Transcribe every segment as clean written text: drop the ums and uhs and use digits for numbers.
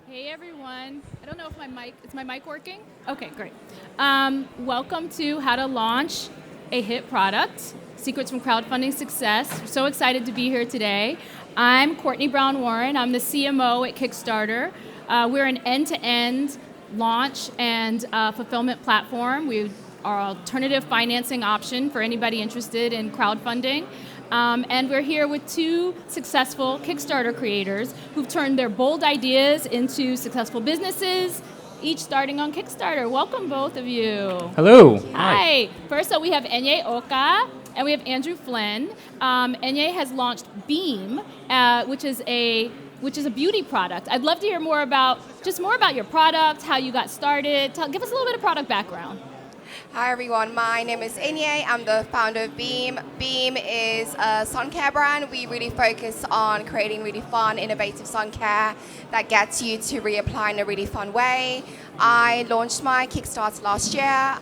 Hey everyone. I don't know if is my mic working? Okay, great. Welcome to How to Launch a Hit Product, Secrets from Crowdfunding Success. We're so excited to be here today. I'm Courtney Brown-Warren. I'm the CMO at Kickstarter. We're an end-to-end launch and fulfillment platform. We are an alternative financing option for anybody interested in crowdfunding. And we're here with two successful Kickstarter creators who've turned their bold ideas into successful businesses, each starting on Kickstarter. Welcome, both of you. Hello. Hi. First up, we have Eniye Okah and we have Andrew Flynn. Eniye has launched Beame, which is a beauty product. I'd love to hear more about your product, how you got started. Give us a little bit of product background. Hi everyone, my name is Eniye. I'm the founder of Beame. Beame is a sun care brand. We really focus on creating really fun, innovative sun care that gets you to reapply in a really fun way. I launched my Kickstarter last year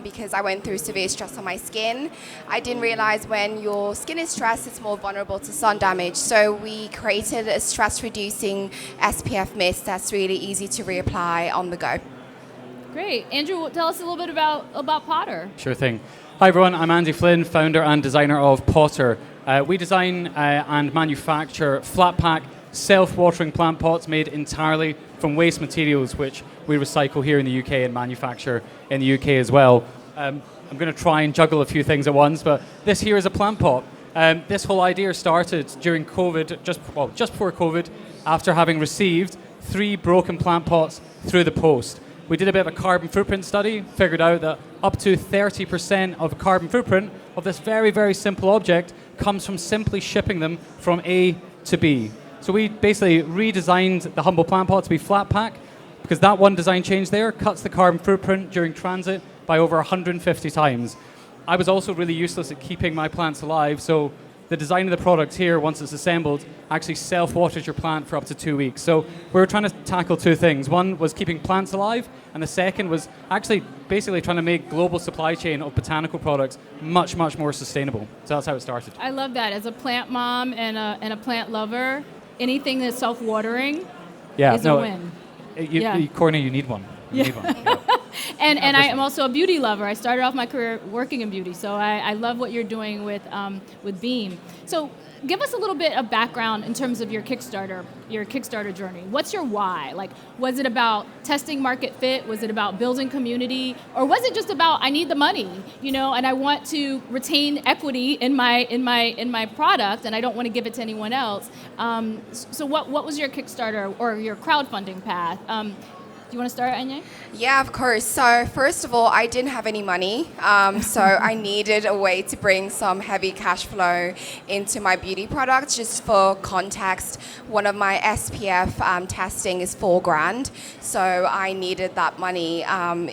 because I went through severe stress on my skin. I didn't realize when your skin is stressed, it's more vulnerable to sun damage. So we created a stress-reducing SPF mist that's really easy to reapply on the go. Great. Andrew, tell us a little bit about Potr. Sure thing. Hi everyone, I'm Andrew Flynn, founder and designer of Potr. We design and manufacture flat pack, self-watering plant pots made entirely from waste materials, which we recycle here in the UK and manufacture in the UK as well. I'm going to try and juggle a few things at once, but this here is a plant pot. This whole idea started during COVID, just before COVID, after having received 3 broken plant pots through the post. We did a bit of a carbon footprint study, figured out that up to 30% of the carbon footprint of this very, very simple object comes from simply shipping them from A to B. So we basically redesigned the humble plant pot to be flat pack, because that one design change there cuts the carbon footprint during transit by over 150 times. I was also really useless at keeping my plants alive, so the design of the product here, once it's assembled, actually self-waters your plant for up to 2 weeks. So we were trying to tackle 2 things. One was keeping plants alive, and the second was actually basically trying to make global supply chain of botanical products much, much more sustainable. So that's how it started. I love that. As a plant mom and a plant lover, anything that's self-watering is a win. Courtney, you need one. You need one. Yeah. And I am also a beauty lover. I started off my career working in beauty, so I love what you're doing with Beame. So give us a little bit of background in terms of your Kickstarter journey. What's your why? Like, was it about testing market fit? Was it about building community? Or was it just about, I need the money, and I want to retain equity in my product, and I don't want to give it to anyone else? So what was your Kickstarter or your crowdfunding path? Do you want to start, Eniye? Yeah, of course. So first of all, I didn't have any money, so I needed a way to bring some heavy cash flow into my beauty products. Just for context, one of my SPF testing is $4,000, so I needed that money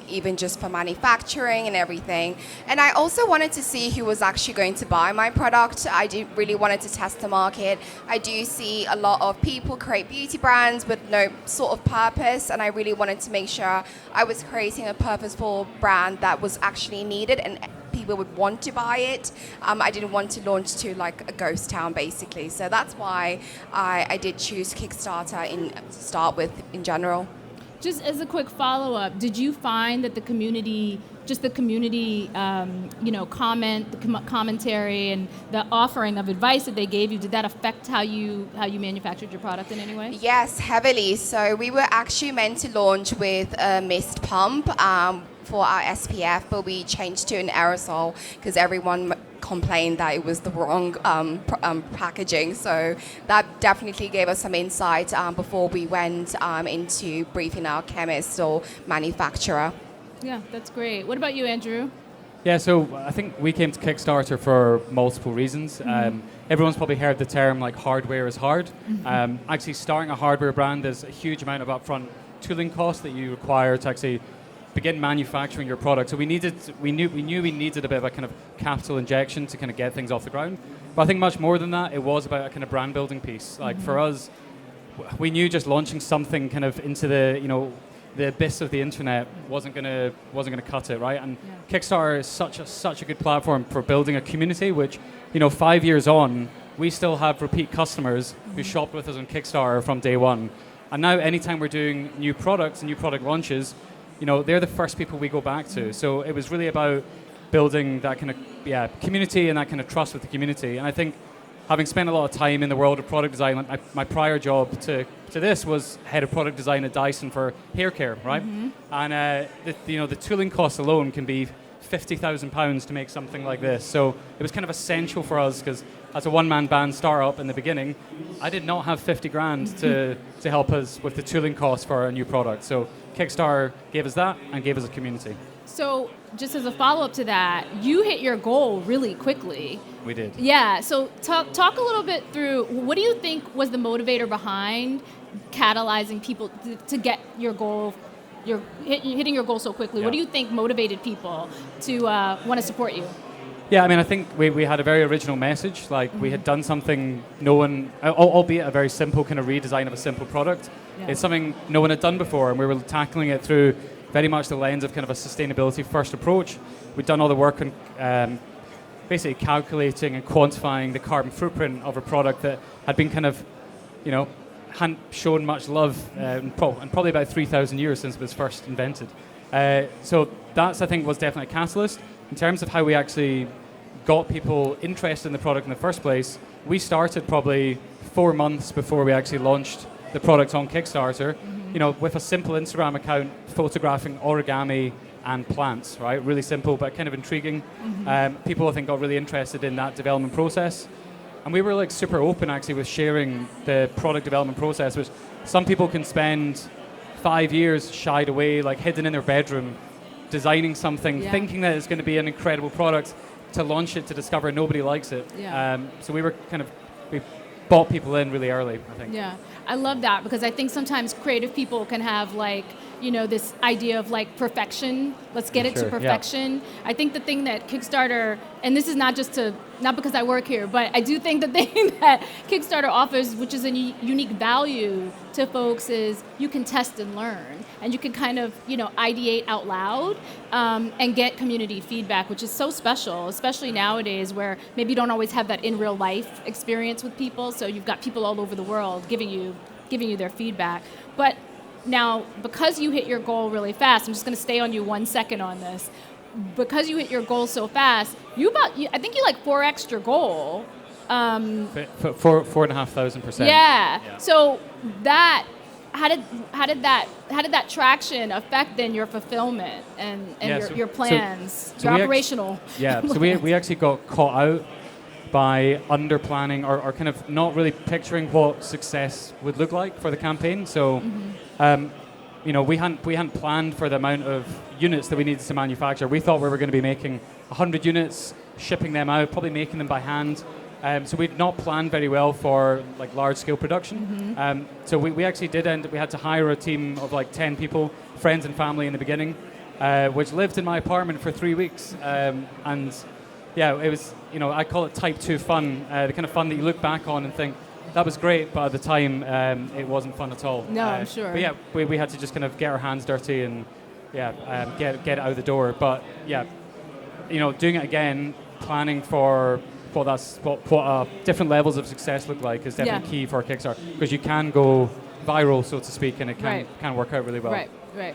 even just for manufacturing and everything. And I also wanted to see who was actually going to buy my product. I really wanted to test the market. I do see a lot of people create beauty brands with no sort of purpose, and I really wanted to make sure I was creating a purposeful brand that was actually needed and people would want to buy it. I didn't want to launch to like a ghost town, basically. So that's why I did choose Kickstarter to start with in general. Just as a quick follow-up, did you find that the community, commentary and the offering of advice that they gave you, did that affect how you manufactured your product in any way? Yes, heavily. So we were actually meant to launch with a mist pump for our SPF, but we changed to an aerosol because everyone complained that it was the wrong packaging. So that definitely gave us some insight before we went into briefing our chemist or manufacturer. Yeah, that's great. What about you, Andrew? Yeah, so I think we came to Kickstarter for multiple reasons. Mm-hmm. Everyone's probably heard the term like hardware is hard. Mm-hmm. Actually starting a hardware brand, there's a huge amount of upfront tooling costs that you require to actually begin manufacturing your product. So we knew we needed a bit of a kind of capital injection to kind of get things off the ground. But I think much more than that, it was about a kind of brand building piece. Like for us, we knew just launching something kind of into the abyss of the internet wasn't gonna cut it, right? And Kickstarter is such a good platform for building a community, which 5 years on, we still have repeat customers who shopped with us on Kickstarter from day one. And now anytime we're doing new products and new product launches, they're the first people we go back to. So it was really about building that kind of community and that kind of trust with the community. And I think having spent a lot of time in the world of product design, like my prior job to this was head of product design at Dyson for hair care, right? Mm-hmm. And the tooling cost alone can be £50,000 to make something like this. So it was kind of essential for us because as a one-man band startup in the beginning, I did not have 50 grand to help us with the tooling costs for a new product. So Kickstarter gave us that and gave us a community. So just as a follow-up to that, you hit your goal really quickly. We did. Yeah, so talk a little bit through, what do you think was the motivator behind catalyzing people to get your goal, hitting your goal so quickly? Yeah. What do you think motivated people to want to support you? Yeah, I mean, I think we had a very original message. Like, we had done something no one, albeit a very simple kind of redesign of a simple product. Yeah. It's something no one had done before, and we were tackling it through very much the lens of kind of a sustainability first approach. We'd done all the work on basically calculating and quantifying the carbon footprint of a product that had been kind of, hadn't shown much love in probably about 3,000 years since it was first invented. So that's, I think, was definitely a catalyst. In terms of how we actually got people interested in the product in the first place, we started probably 4 months before we actually launched the product on Kickstarter, with a simple Instagram account photographing origami and plants, right? Really simple, but kind of intriguing. People, I think, got really interested in that development process. And we were like super open actually with sharing the product development process, which some people can spend 5 years shied away, like hidden in their bedroom, designing something, thinking that it's going to be an incredible product, to launch it, to discover nobody likes it. Yeah. So we bought people in really early, I think. Yeah, I love that, because I think sometimes creative people can have this idea of perfection. Let's get it to perfection. Yeah. I think the thing that Kickstarter, and this is not because I work here, but I do think the thing that Kickstarter offers, which is a unique value to folks, is you can test and learn, and you can kind of, ideate out loud and get community feedback, which is so special, especially nowadays where maybe you don't always have that in real life experience with people. So you've got people all over the world giving you their feedback. But now, because you hit your goal really fast, I'm just going to stay on you 1 second on this. Because you hit your goal so fast, I think you 4x'd your goal. 4,500%. Yeah. So that how did that traction affect then your fulfillment and your plans, your operational? So we actually got caught out by under planning or kind of not really picturing what success would look like for the campaign. So, we hadn't planned for the amount of units that we needed to manufacture. We thought we were going to be making 100 units, shipping them out, probably making them by hand. So we'd not planned very well for large scale production. So we actually we had to hire a team of 10 people, friends and family in the beginning, which lived in my apartment for 3 weeks. And yeah, it was, I call it type 2 fun, the kind of fun that you look back on and think, that was great, but at the time, it wasn't fun at all. No, I'm sure. But yeah, we had to just kind of get our hands dirty and get it out of the door. But yeah, doing it again, planning for what different levels of success look like is definitely key for a Kickstarter, because you can go viral, so to speak, and it can work out really well. Right.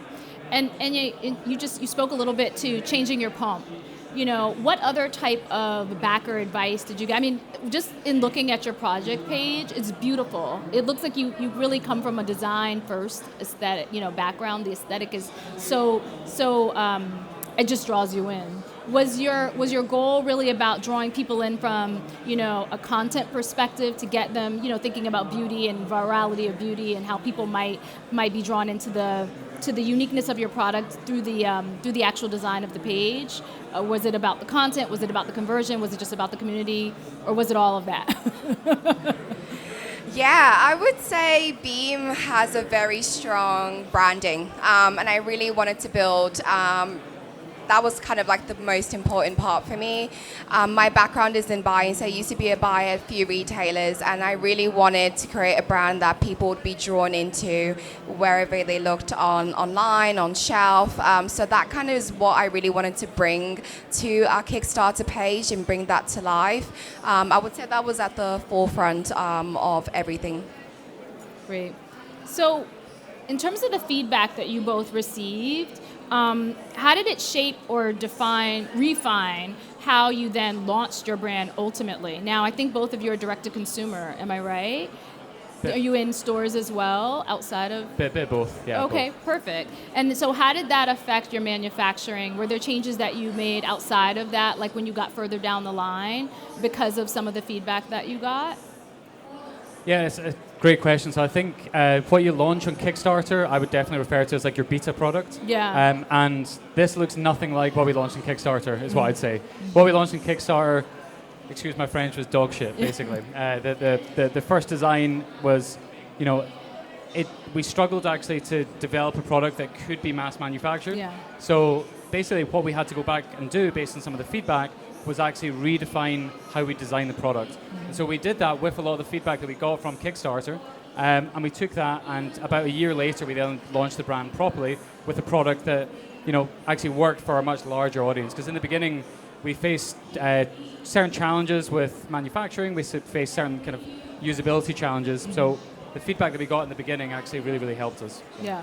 And you spoke a little bit to changing your pump. What other type of backer advice did you get? I mean, just in looking at your project page, it's beautiful. It looks like you really come from a design first aesthetic, background. The aesthetic is so it just draws you in. Was your goal really about drawing people in from, a content perspective to get them, thinking about beauty and virality of beauty and how people might be drawn into the uniqueness of your product through the actual design of the page? Was it about the content? Was it about the conversion? Was it just about the community? Or was it all of that? Yeah, I would say Beame has a very strong branding, and I really wanted to build. That was kind of the most important part for me. My background is in buying, so I used to be a buyer at a few retailers, and I really wanted to create a brand that people would be drawn into wherever they looked online, on shelf. So that kind of is what I really wanted to bring to our Kickstarter page and bring that to life. I would say that was at the forefront of everything. Great. So, in terms of the feedback that you both received, how did it shape or refine how you then launched your brand ultimately? Now, I think both of you are direct to consumer. Am I right? Bit. Are you in stores as well outside of? Bit of both, yeah. Okay, both. perfect. And so how did that affect your manufacturing? Were there changes that you made outside of that, like when you got further down the line, because of some of the feedback that you got? Yeah, it's a great question. So I think what you launch on Kickstarter, I would definitely refer to as like your beta product. Yeah. And this looks nothing like what we launched on Kickstarter, is what I'd say. What we launched on Kickstarter, excuse my French, was dog shit, basically. The first design was, we struggled actually to develop a product that could be mass manufactured. Yeah. So basically what we had to go back and do based on some of the feedback was actually redefine how we design the product. And so we did that with a lot of the feedback that we got from Kickstarter, and we took that, and about a year later we then launched the brand properly with a product that actually worked for a much larger audience. Because in the beginning we faced certain challenges with manufacturing, we faced certain kind of usability challenges. So the feedback that we got in the beginning actually really, really helped us. Yeah.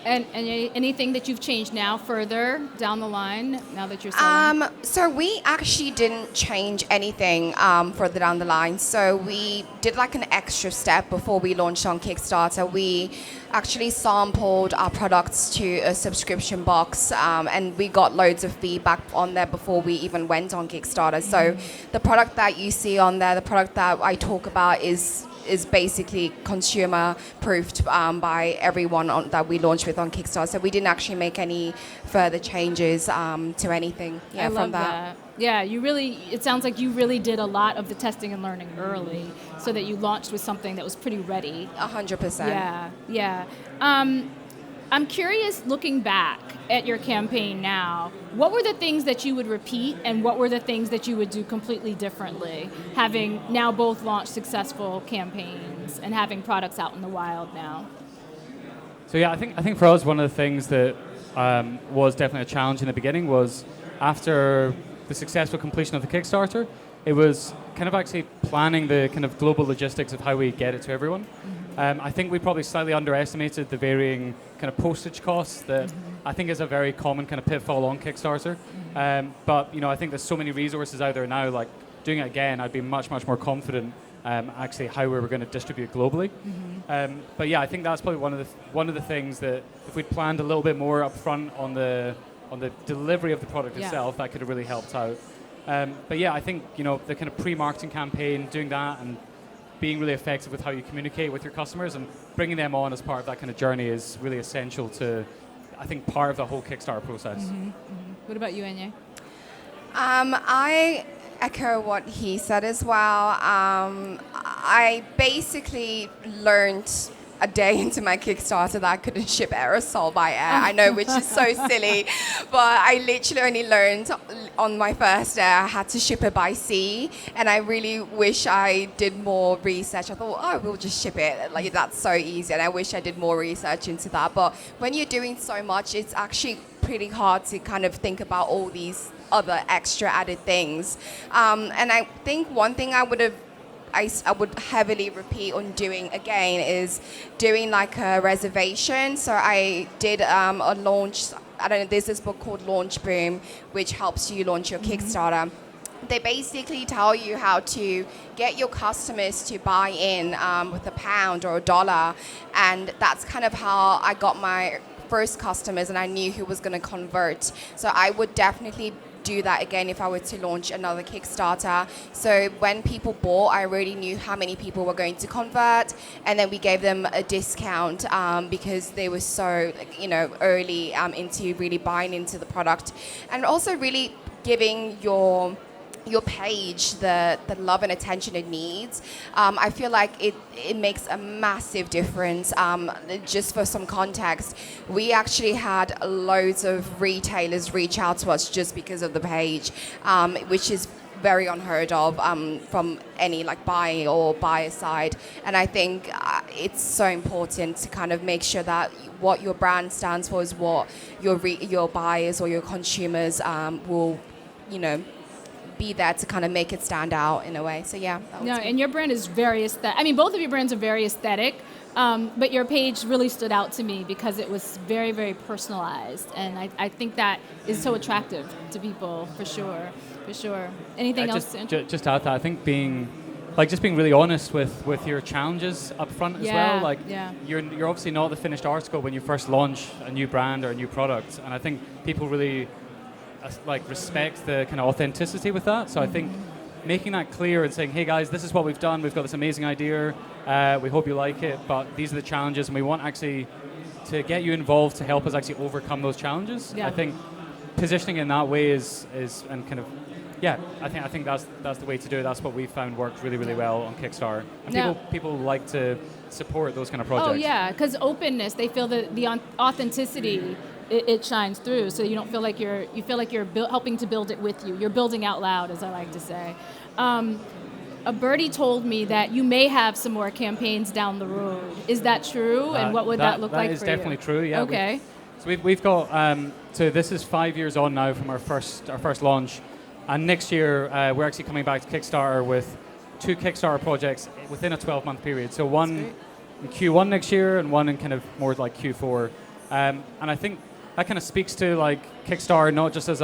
And anything that you've changed now further down the line, now that you're selling? So we actually didn't change anything further down the line. So we did like an extra step before we launched on Kickstarter. We actually sampled our products to a subscription box, and we got loads of feedback on there before we even went on Kickstarter. So the product that you see on there, the product that I talk about is basically consumer proofed by everyone that we launched with on Kickstarter. So we didn't actually make any further changes to anything I love from that. Yeah, it sounds like you really did a lot of the testing and learning early so that you launched with something that was pretty ready. 100%. Yeah. I'm curious, looking back at your campaign now, what were the things that you would repeat and what were the things that you would do completely differently, having now both launched successful campaigns and having products out in the wild now? So yeah, I think for us one of the things that was definitely a challenge in the beginning was after the successful completion of the Kickstarter, it was kind of actually planning the kind of global logistics of how we get it to everyone. I think we probably slightly underestimated the varying kind of postage costs that I think is a very common kind of pitfall on Kickstarter. But I think there's so many resources out there now, like doing it again, I'd be much, much more confident actually how we were going to distribute globally. But yeah, I think that's probably one of the things that if we'd planned a little bit more upfront on the delivery of the product itself, that could have really helped out. But yeah, I think the kind of pre-marketing campaign, doing that and being really effective with how you communicate with your customers and bringing them on as part of that kind of journey is really essential to, I think, part of the whole Kickstarter process. What about you, Eniye? I echo what he said as well. I basically learned a day into my Kickstarter that I couldn't ship aerosol by air. I know, which is so silly, but I literally only learned on my first day I had to ship it by sea, and I really wish I did more research. I thought, we'll just ship it. Like, that's so easy, and I wish I did more research into that. But when you're doing so much, it's actually pretty hard to kind of think about all these other extra added things. And I think one thing I would heavily repeat on doing again is doing like a reservation. So I did a launch, there's this book called Launch Boom, which helps you launch your Kickstarter. They basically tell you how to get your customers to buy in with £1 or $1. And that's kind of how I got my first customers, and I knew who was going to convert. So I would definitely do that again if I were to launch another Kickstarter. So when people bought, I already knew how many people were going to convert, and then we gave them a discount because they were so early into really buying into the product, and also really giving your page the love and attention it needs. I feel like it makes a massive difference. Just for some context, we actually had loads of retailers reach out to us just because of the page, which is very unheard of from any buy or buyer side. And I think it's so important to kind of make sure that what your brand stands for is what your buyers or your consumers will be there to kind of make it stand out in a way. So yeah. No, and your brand is very aesthetic. I mean, both of your brands are very aesthetic, But your page really stood out to me because it was very, very personalized. And I think that is so attractive to people, for sure. For sure. Anything else, Andrew? Just to add that, I think being really honest with your challenges up front as well. Like, you're obviously not the finished article when you first launch a new brand or a new product. And I think people really respect the kind of authenticity with that. So I think making that clear and saying, hey guys, this is what we've done. We've got this amazing idea. We hope you like it, but these are the challenges, and we want actually to get you involved to help us actually overcome those challenges. I think positioning in that way is and kind of I think that's the way to do it. That's what we found worked really, really well on Kickstarter. And people like to support those kind of projects. Oh yeah, because openness, they feel the authenticity. It shines through, so you don't feel like you're helping to build it with you. You're building out loud, as I like to say. A birdie told me that you may have some more campaigns down the road. Is that true? And what would that look like for you? That is definitely true. Yeah. Okay. We've got so this is 5 years on now from our first launch, and next year we're actually coming back to Kickstarter with 2 Kickstarter projects within a 12-month period. So one in Q1 next year and one in kind of more like Q4. And I think that kind of speaks to like Kickstarter not just as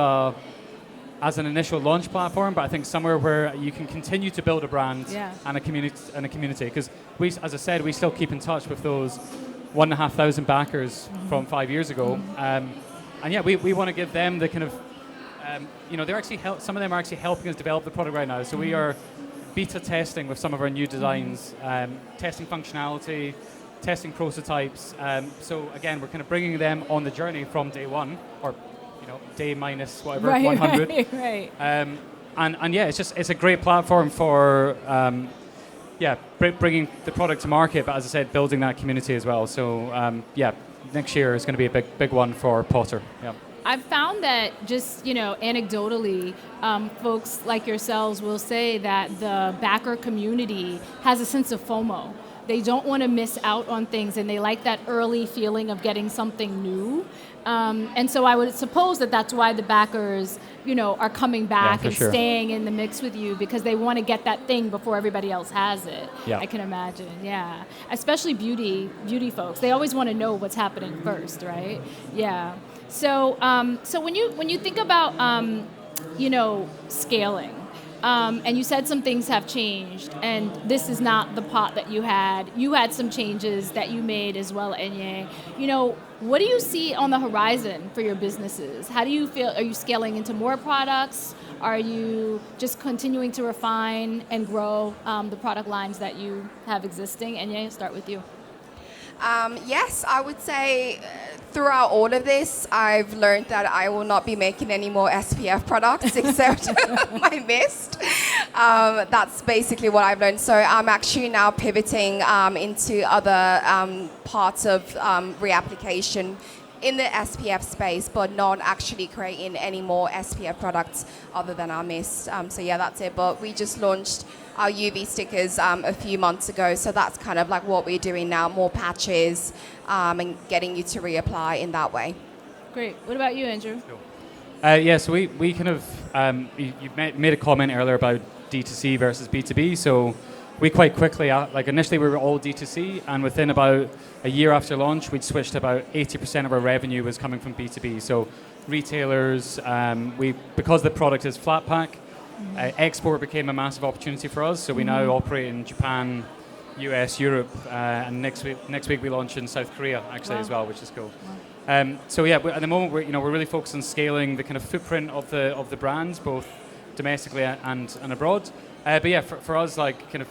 an initial launch platform, but I think somewhere where you can continue to build a brand and a community. Because as I said, we still keep in touch with those 1,500 backers from 5 years ago. And we want to give them the kind of, they're actually some of them are actually helping us develop the product right now. So we are beta testing with some of our new designs, testing functionality, testing prototypes. So again, we're kind of bringing them on the journey from day one, or day minus whatever, 100. Right. And it's a great platform for bringing the product to market, but as I said, building that community as well. So next year is going to be a big one for Potr. Yeah. I've found that just, anecdotally, folks like yourselves will say that the backer community has a sense of FOMO. They don't want to miss out on things, and they like that early feeling of getting something new. And so I would suppose that that's why the backers, are coming back and staying in the mix with you, because they want to get that thing before everybody else has it. Yeah. I can imagine, yeah. Especially beauty folks. They always want to know what's happening first, right? Yeah. So when you think about, scaling, and you said some things have changed, and this is not the pot that you had. You had some changes that you made as well, Eniye. What do you see on the horizon for your businesses? How do you feel? Are you scaling into more products? Are you just continuing to refine and grow the product lines that you have existing? Eniye, start with you. Yes, I would say throughout all of this, I've learned that I will not be making any more SPF products except my mist. That's basically what I've learned. So I'm actually now pivoting into other parts of reapplication in the SPF space, but not actually creating any more SPF products other than our mist. That's it. But we just launched our UV stickers a few months ago, so that's kind of like what we're doing now, more patches and getting you to reapply in that way. Great. What about you, Andrew? So we kind of, you made a comment earlier about D2C versus B2B, so we quite quickly, initially we were all D2C, and within about a year after launch, we'd switched about 80% of our revenue was coming from B2B. So retailers, because the product is flat pack, export became a massive opportunity for us. So we now operate in Japan, US, Europe, and next week we launch in South Korea actually as well, which is cool. At the moment we're really focused on scaling the kind of footprint of the brands, both domestically and abroad. For us, like kind of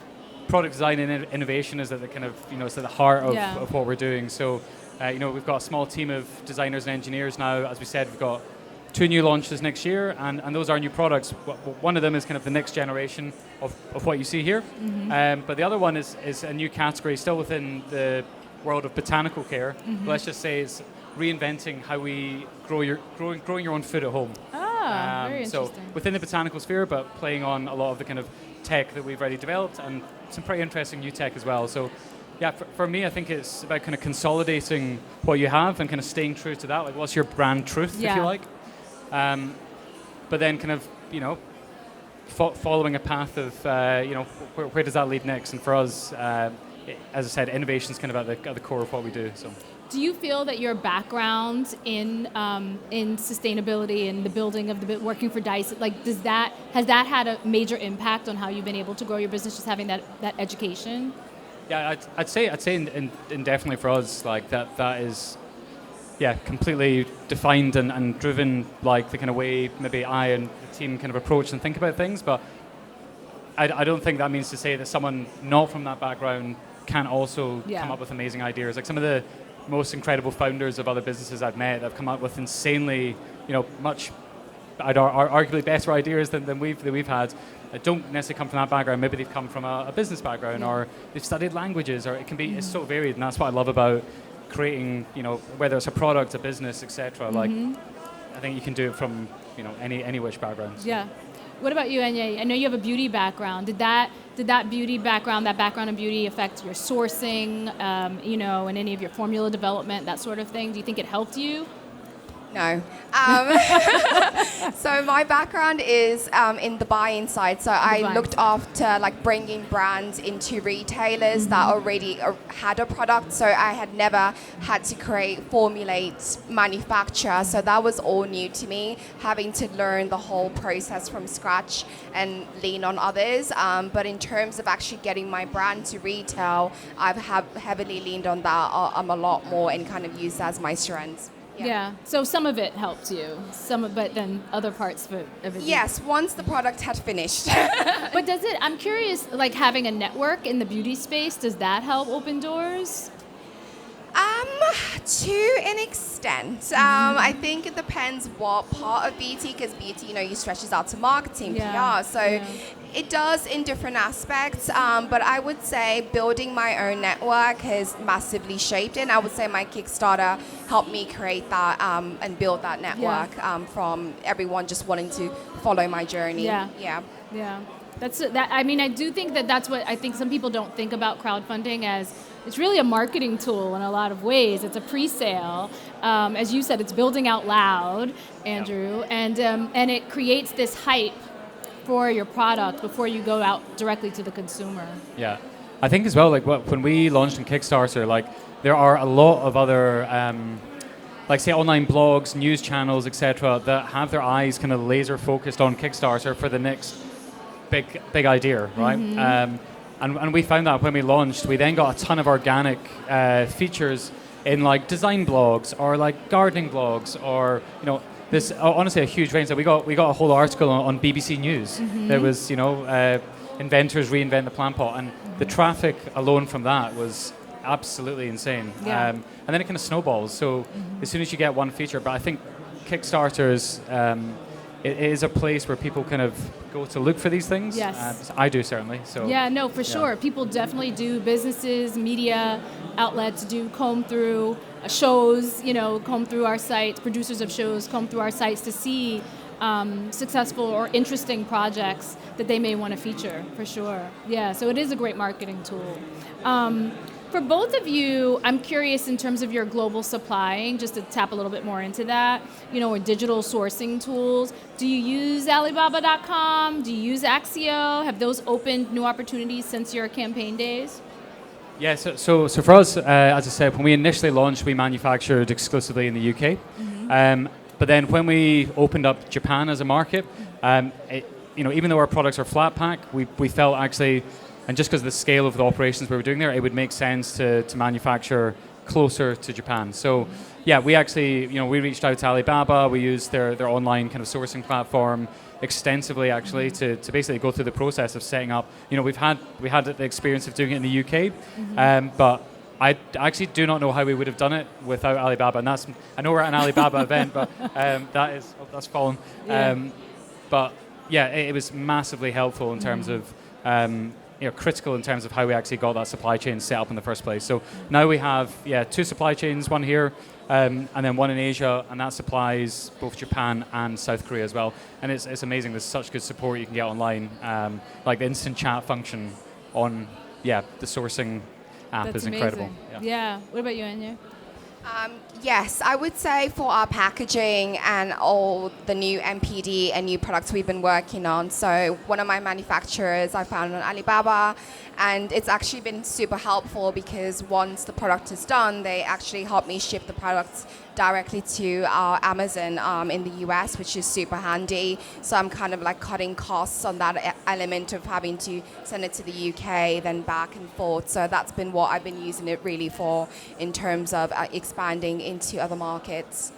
product design and innovation is at the kind of it's at the heart of what we're doing. So we've got a small team of designers and engineers now. As we said, we've got 2 new launches next year, and those are new products. One of them is kind of the next generation of what you see here, but the other one is a new category still within the world of botanical care. Let's just say it's reinventing how we growing your own food at home. Very interesting. So within the botanical sphere, but playing on a lot of the kind of tech that we've already developed, and some pretty interesting new tech as well. So for me, I think it's about kind of consolidating what you have and kind of staying true to that. Like, what's your brand truth, if you like? But then kind of, following a path of, where does that lead next? And for us, as I said, innovation is kind of at the core of what we do. So. Do you feel that your background in sustainability and the building of working for Dice, like has that had a major impact on how you've been able to grow your business, just having that education? Yeah, I'd say definitely for us, like that is, completely defined and driven, like the kind of way maybe I and the team kind of approach and think about things. But I don't think that means to say that someone not from that background can also come up with amazing ideas. Like some of the most incredible founders of other businesses I've met have come up with insanely, much, arguably better ideas than we've had. That don't necessarily come from that background. Maybe they've come from a business background, or they've studied languages, or it can be. It's so varied, and that's what I love about creating. Whether it's a product, a business, etc. Like, I think you can do it from any which background. So. Yeah. What about you, Eniye? I know you have a beauty background. Did that background in beauty affect your sourcing, and any of your formula development, that sort of thing? Do you think it helped you? No. So my background is in the buying side. So I looked after like bringing brands into retailers that already had a product. So I had never had to formulate, manufacture. So that was all new to me, having to learn the whole process from scratch and lean on others. But in terms of actually getting my brand to retail, I've heavily leaned on that. I'm a lot more and kind of used as my strengths. Yeah. So some of it helped you, but then other parts of it. Yes, once the product had finished. But does it? I'm curious. Like having a network in the beauty space, does that help open doors? To an extent. I think it depends what part of beauty, because beauty, you stretches out to marketing, PR. So it does in different aspects. But I would say building my own network has massively shaped it. And I would say my Kickstarter helped me create that and build that network from everyone just wanting to follow my journey. Yeah. That's that. I mean, I do think that's what I think some people don't think about crowdfunding as. It's really a marketing tool in a lot of ways. It's a pre-sale. As you said, it's building out loud, Andrew, and it creates this hype for your product before you go out directly to the consumer. Yeah, I think as well, like when we launched on Kickstarter, like there are a lot of other, like say online blogs, news channels, etc., that have their eyes kind of laser focused on Kickstarter for the next big idea, right? And we found that when we launched, we then got a ton of organic features in like design blogs or like gardening blogs, or this honestly a huge range. So we got a whole article on BBC News. There was inventors reinvent the plant pot, and the traffic alone from that was absolutely insane. And then it kind of snowballs. So as soon as you get one feature, but I think Kickstarter's it is a place where people kind of go to look for these things. Yes. I do certainly. So. Yeah, no, for sure. People definitely do. Businesses, media outlets do comb through shows, comb through our sites. Producers of shows comb through our sites to see successful or interesting projects that they may want to feature, for sure. Yeah, so it is a great marketing tool. For both of you, I'm curious in terms of your global supplying, just to tap a little bit more into that, or digital sourcing tools. Do you use Alibaba.com? Do you use Axio? Have those opened new opportunities since your campaign days? Yeah, so for us, as I said, when we initially launched, we manufactured exclusively in the UK. But then when we opened up Japan as a market, even though our products are flat pack, we felt actually, and just because of the scale of the operations we were doing there, it would make sense to manufacture closer to Japan. So we actually, we reached out to Alibaba. We used their online kind of sourcing platform extensively, actually, to basically go through the process of setting up. We had the experience of doing it in the UK, but I actually do not know how we would have done it without Alibaba. And I know we're at an Alibaba event, but that's fallen. But it was massively helpful in terms of. Critical in terms of how we actually got that supply chain set up in the first place. So now we have two supply chains, one here and then one in Asia, and that supplies both Japan and South Korea as well. And it's amazing. There's such good support you can get online, like the instant chat function on the sourcing app. That's is incredible. Yeah. What about you, Eniye? Yes, I would say for our packaging and all the new MPD and new products we've been working on. So one of my manufacturers I found on Alibaba, and it's actually been super helpful because once the product is done, they actually help me ship the products directly to our Amazon in the US, which is super handy. So I'm kind of like cutting costs on that element of having to send it to the UK, then back and forth. So that's been what I've been using it really for in terms of expanding into other markets.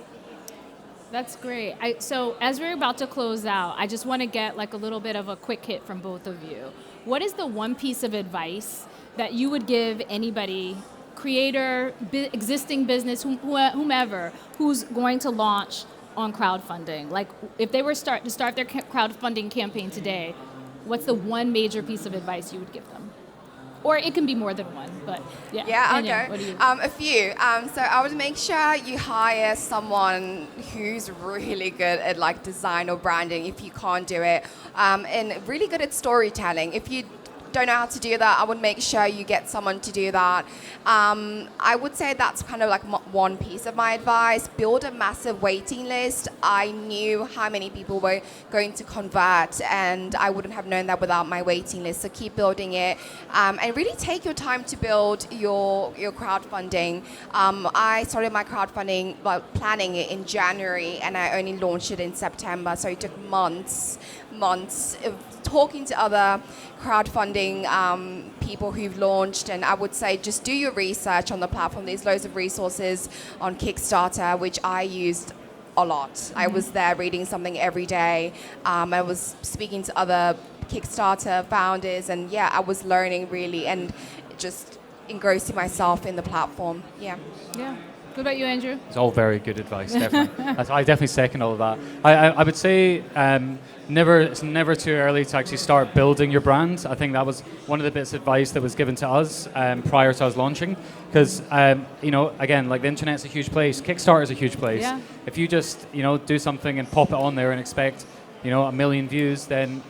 That's great. So as we're about to close out, I just want to get like a little bit of a quick hit from both of you. What is the one piece of advice that you would give anybody, creator, existing business, whomever, who's going to launch on crowdfunding? Like if they were to start their crowdfunding campaign today, what's the one major piece of advice you would give them? Or it can be more than one, but yeah. Yeah, I'll Eniye, go. what do you? A few. So I would make sure you hire someone who's really good at like design or branding if you can't do it, and really good at storytelling. If you don't know how to do that, I would make sure you get someone to do that. I would say that's kind of like one piece of my advice. Build a massive waiting list. I knew how many people were going to convert, and I wouldn't have known that without my waiting list. So keep building it, and really take your time to build your crowdfunding. I started my crowdfunding, planning it in January, and I only launched it in September. So it took months of talking to other crowdfunding people who've launched, and I would say just do your research on the platform. There's loads of resources on Kickstarter, which I used a lot. Mm-hmm. I was there reading something every day. I was speaking to other Kickstarter founders, and I was learning really and just engrossing myself in the platform. Yeah. What about you, Andrew? It's all very good advice, definitely. I definitely second all of that. I would say it's never too early to actually start building your brand. I think that was one of the bits of advice that was given to us prior to us launching. Because, again, like the internet's a huge place. Kickstarter is a huge place. Yeah. If you just, do something and pop it on there and expect, 1 million views, then,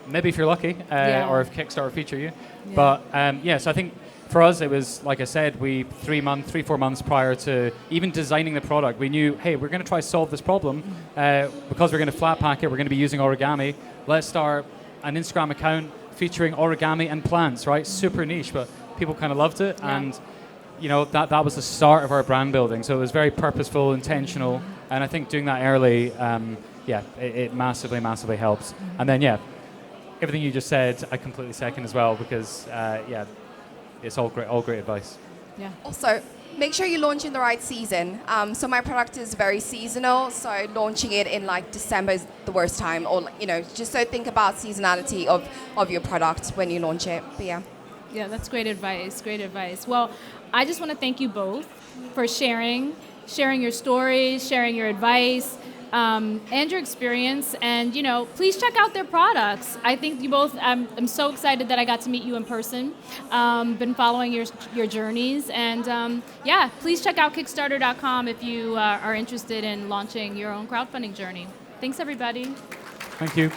maybe if you're lucky, or if Kickstarter feature you. Yeah. But, so I think for us, it was, like I said, 3-4 months prior to even designing the product, we knew, hey, we're going to try to solve this problem. Because we're going to flat pack it, we're going to be using origami. Let's start an Instagram account featuring origami and plants, right? Super niche, but people kind of loved it. Yeah. And, that was the start of our brand building. So it was very purposeful, intentional. And I think doing that early, it massively, massively helps. And then, everything you just said, I completely second as well, because, it's all great advice. Yeah. Also, make sure you launch in the right season. So my product is very seasonal, so launching it in like December is the worst time. Or just so think about seasonality of your product when you launch it. But yeah, that's great advice. Great advice. Well, I just want to thank you both for sharing your stories, sharing your advice. And your experience, and please check out their products. I think you both. I'm so excited that I got to meet you in person. Been following your journeys, and please check out Kickstarter.com if you are interested in launching your own crowdfunding journey. Thanks, everybody. Thank you.